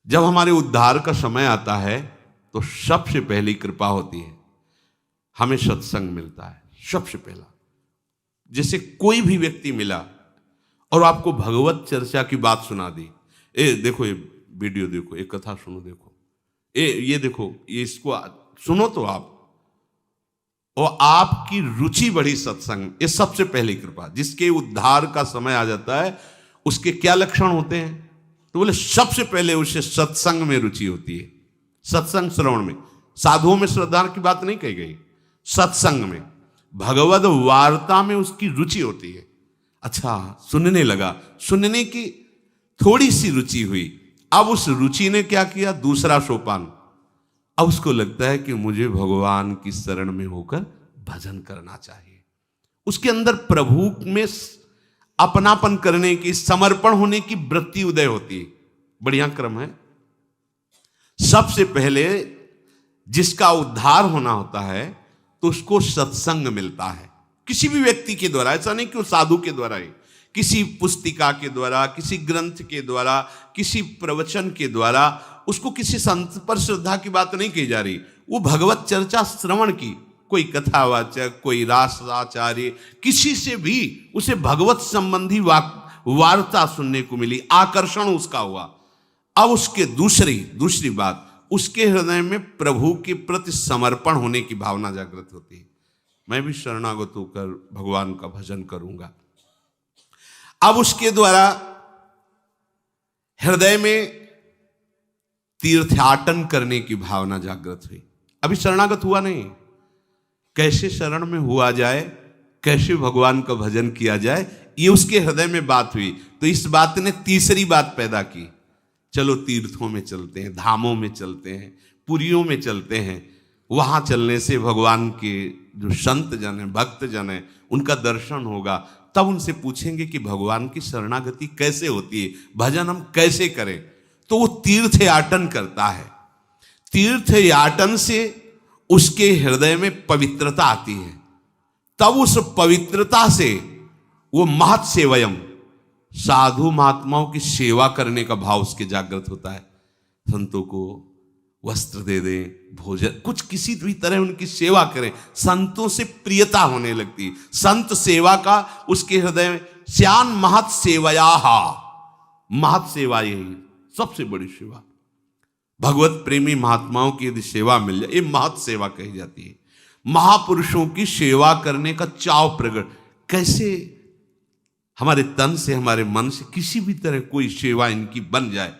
जब हमारे उद्धार का समय आता है तो सबसे पहली कृपा होती है, हमें सत्संग मिलता है सबसे पहला। जैसे कोई भी व्यक्ति मिला और आपको भगवत चर्चा की बात सुना दी, ए देखो ये वीडियो देखो, एक कथा सुनो, देखो ये देखो, ये इसको सुनो तो आप, और आपकी रुचि बढ़ी सत्संग, ये सबसे पहली कृपा। जिसके उद्धार का समय आ जाता है उसके क्या लक्षण होते हैं? तो बोले सबसे पहले उसे सत्संग में रुचि होती है, सत्संग श्रवण में। साधुओं में श्रद्धा की बात नहीं कही गई, सत्संग में, भगवद वार्ता में उसकी रुचि होती है। अच्छा, सुनने लगा, सुनने की थोड़ी सी रुचि हुई, अब उस रुचि ने क्या किया, दूसरा सोपान, अब उसको लगता है कि मुझे भगवान की शरण में होकर भजन करना चाहिए। उसके अंदर प्रभु में अपनापन करने की, समर्पण होने की वृत्ति उदय होती है। बढ़िया क्रम है। सबसे पहले जिसका उद्धार होना होता है तो उसको सत्संग मिलता है, किसी भी व्यक्ति के द्वारा। ऐसा नहीं कि वो साधु के द्वारा ही, किसी पुस्तिका के द्वारा, किसी ग्रंथ के द्वारा, किसी प्रवचन के द्वारा, उसको किसी संत पर श्रद्धा की बात नहीं की जा रही, वो भगवत चर्चा श्रवण की, कोई कथावाचक, कोई रासाचार्य, किसी से भी उसे भगवत संबंधी वार्ता सुनने को मिली, आकर्षण उसका हुआ। अब उसके दूसरी बात, उसके हृदय में प्रभु के प्रति समर्पण होने की भावना जागृत होती है। मैं भी शरणागत होकर भगवान का भजन करूंगा। अब उसके द्वारा हृदय में तीर्थाटन करने की भावना जागृत हुई। अभी शरणागत हुआ नहीं, कैसे शरण में हुआ जाए, कैसे भगवान का भजन किया जाए, ये उसके हृदय में बात हुई। तो इस बात ने तीसरी बात पैदा की, चलो तीर्थों में चलते हैं, धामों में चलते हैं, पुरियों में चलते हैं। वहां चलने से भगवान के जो संत जन है, भक्त जन है, उनका दर्शन होगा। तब उनसे पूछेंगे कि भगवान की शरणागति कैसे होती है, भजन हम कैसे करें। तो वो तीर्थ याटन करता है। तीर्थ याटन से उसके हृदय में पवित्रता आती है। तब उस पवित्रता से वो महत् सेवयम, साधु महात्माओं की सेवा करने का भाव उसके जागृत होता है। संतों को वस्त्र दे दें, भोजन, कुछ किसी भी तरह उनकी सेवा करें, संतों से प्रियता होने लगती है। संत सेवा का उसके हृदय में श्यान महत् सेवयाहा, महत् सेवा यही सबसे बड़ी सेवा। भगवत प्रेमी महात्माओं की यदि सेवा मिल जाए, ये महत् सेवा कही जाती है। महापुरुषों की सेवा करने का चाव प्रकट, कैसे हमारे तन से, हमारे मन से किसी भी तरह कोई सेवा इनकी बन जाए,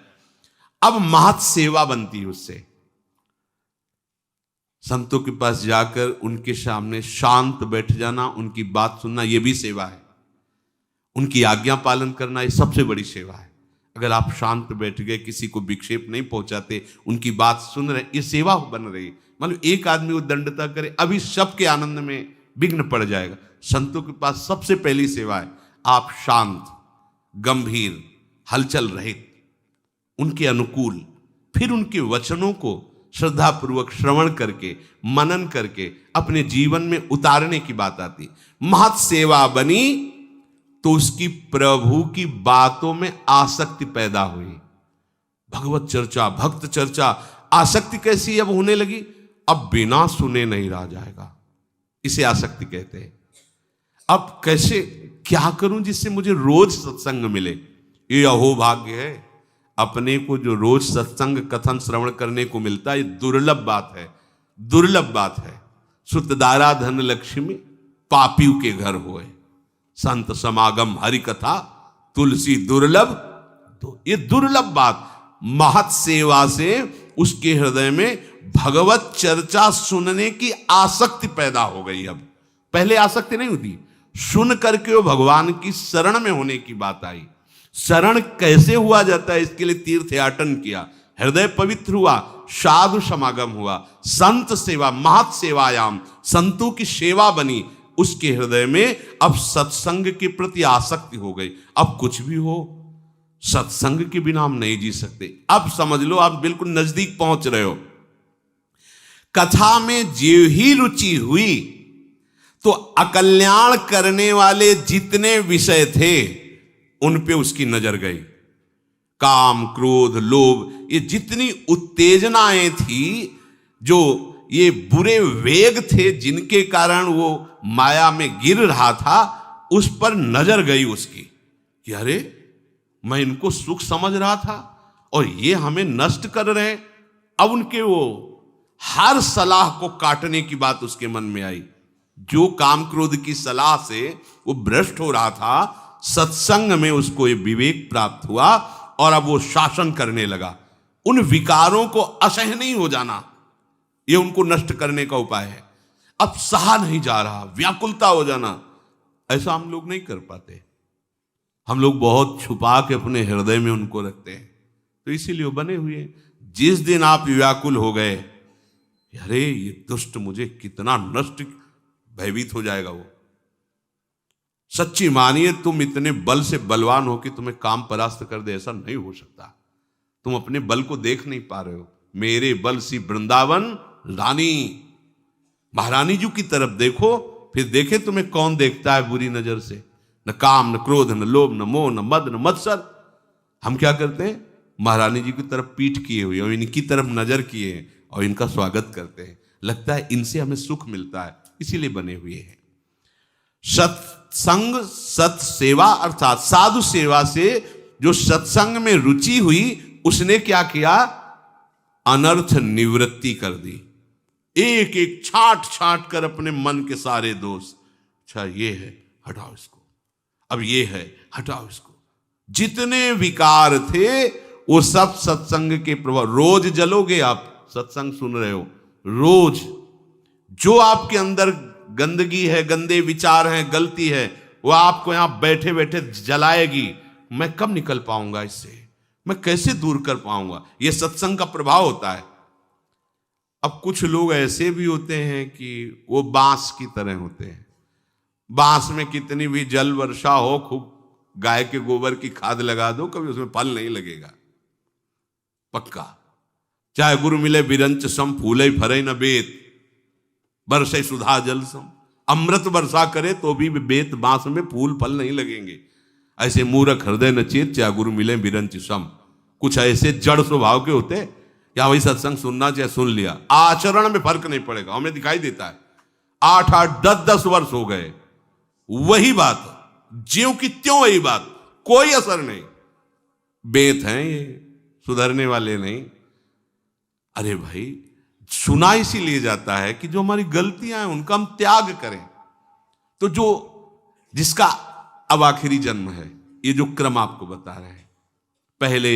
अब महत् सेवा बनती है उससे। संतों के पास जाकर उनके सामने शांत बैठ जाना, उनकी बात सुनना, यह भी सेवा है। उनकी आज्ञा पालन करना, यह सबसे बड़ी सेवा है। अगर आप शांत बैठ गए, किसी को विक्षेप नहीं पहुंचाते, उनकी बात सुन रहे, ये सेवा बन रही। मतलब एक आदमी वो दंडता करे, अभी सबके आनंद में विघ्न पड़ जाएगा। संतों के पास सबसे पहली सेवा है, आप शांत, गंभीर, हलचल रहित, उनके अनुकूल, फिर उनके वचनों को श्रद्धापूर्वक श्रवण करके, मनन करके अपने जीवन में उतारने की बात आती। महत् सेवा बनी तो उसकी प्रभु की बातों में आसक्ति पैदा हुई। भगवत चर्चा, भक्त चर्चा, आसक्ति कैसी अब होने लगी, अब बिना सुने नहीं रहा जाएगा, इसे आसक्ति कहते हैं। अब कैसे, क्या करूं जिससे मुझे रोज सत्संग मिले। ये अहोभाग्य है, अपने को जो रोज सत्संग कथन श्रवण करने को मिलता है, ये दुर्लभ बात है, दुर्लभ बात है। सुतदारा धन लक्ष्मी पापियों के घर होए, संत समागम हरि कथा तुलसी दुर्लभ। तो ये दुर्लभ बात, महत् सेवा से उसके हृदय में भगवत चर्चा सुनने की आसक्ति पैदा हो गई। अब पहले आसक्ति नहीं होती, सुन करके वो भगवान की शरण में होने की बात आई। शरण कैसे हुआ जाता है, इसके लिए तीर्थ याटन किया, हृदय पवित्र हुआ, साधु समागम हुआ, संत सेवा, महत् सेवायाम, संतों की सेवा बनी उसके हृदय में। अब सत्संग के प्रति आसक्ति हो गई। अब कुछ भी हो, सत्संग के बिना हम नहीं जी सकते। अब समझ लो, आप बिल्कुल नजदीक पहुंच रहे हो। कथा में जो ही रुचि हुई तो अकल्याण करने वाले जितने विषय थे उन पे उसकी नजर गई। काम, क्रोध, लोभ, ये जितनी उत्तेजनाएं थी, जो ये बुरे वेग थे जिनके कारण वो माया में गिर रहा था, उस पर नजर गई उसकी कि अरे मैं इनको सुख समझ रहा था और ये हमें नष्ट कर रहे हैं। अब उनके वो हर सलाह को काटने की बात उसके मन में आई। जो काम क्रोध की सलाह से वो भ्रष्ट हो रहा था, सत्संग में उसको ये विवेक प्राप्त हुआ और अब वो शासन करने लगा। उन विकारों को असह्य नहीं हो जाना, ये उनको नष्ट करने का उपाय है। अब सहा नहीं जा रहा, व्याकुलता हो जाना, ऐसा हम लोग नहीं कर पाते। हम लोग बहुत छुपा के अपने हृदय में उनको रखते हैं, तो इसीलिए वो बने हुए हैं। जिस दिन आप व्याकुल हो गए, अरे ये दुष्ट मुझे कितना नष्ट, भयभीत हो जाएगा वो। सच्ची मानिए, तुम इतने बल से बलवान हो कि तुम्हें काम परास्त कर दे, ऐसा नहीं हो सकता। तुम अपने बल को देख नहीं पा रहे हो। मेरे बल सी वृंदावन रानी, महारानी जी की तरफ देखो, फिर देखे तुम्हें कौन देखता है बुरी नजर से। न काम, न क्रोध, न लोभ, न मोह, न मद, न मत्सर। हम क्या करते हैं? महारानी जी की तरफ पीठ किए हुए और इनकी तरफ नजर किए हैं और इनका स्वागत करते हैं। लगता है इनसे हमें सुख मिलता है, इसीलिए बने हुए हैं। सत्संग, सत सेवा अर्थात साधु सेवा से जो सत्संग में रुचि हुई, उसने क्या किया? अनर्थ निवृत्ति कर दी। एक एक छांट छांट कर अपने मन के सारे दोष, अच्छा ये है हटाओ इसको, अब ये है हटाओ इसको। जितने विकार थे वो सब सत्संग के प्रभाव। रोज जलोगे आप, सत्संग सुन रहे हो, रोज जो आपके अंदर गंदगी है, गंदे विचार हैं, गलती है, वो आपको यहां बैठे बैठे जलाएगी। मैं कब निकल पाऊंगा इससे, मैं कैसे दूर कर पाऊंगा? ये सत्संग का प्रभाव होता है। अब कुछ लोग ऐसे भी होते हैं कि वो बांस की तरह होते हैं। बांस में कितनी भी जल वर्षा हो, खूब गाय के गोबर की खाद लगा दो, कभी उसमें फल नहीं लगेगा, पक्का। चाहे गुरु मिले बिरंच सम, फूले फरे न बेत, बरसे सुधा जल सम। अमृत वर्षा करे तो भी बेत बांस में फूल फल नहीं लगेंगे। ऐसे मूर्ख हृदय न चेत, चाहे गुरु मिले बिरंच सम। कुछ ऐसे जड़ स्वभाव के होते, क्या वही सत्संग सुनना चाहे सुन लिया, आचरण में फर्क नहीं पड़ेगा। हमें दिखाई देता है 8-8, 10-10 वर्ष हो गए, वही बात ज्यों की त्यों वही बात, कोई असर नहीं। बेत हैं ये, सुधरने वाले नहीं। अरे भाई, सुना इसीलिए जाता है कि जो हमारी गलतियां हैं उनका हम त्याग करें। तो जो जिसका अब आखिरी जन्म है, ये जो क्रम आपको बता रहे हैं, पहले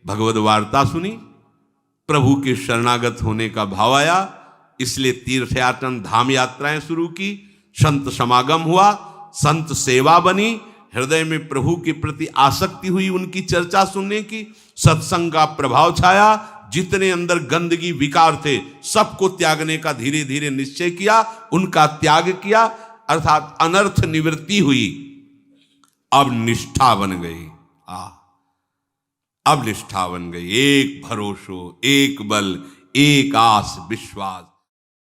भगवद वार्ता सुनी, प्रभु के शरणागत होने का भाव आया, इसलिए तीर्थयाटन धाम यात्राएं शुरू की, संत समागम हुआ, संत सेवा बनी, हृदय में प्रभु के प्रति आसक्ति हुई, उनकी चर्चा सुनने की, सत्संग का प्रभाव छाया। जितने अंदर गंदगी विकार थे सबको त्यागने का धीरे धीरे निश्चय किया, उनका त्याग किया, अर्थात अनर्थ निवृत्ति हुई। अब निष्ठा बन गई। अब निष्ठा बन गई। एक भरोसो, एक बल, एक आस, विश्वास।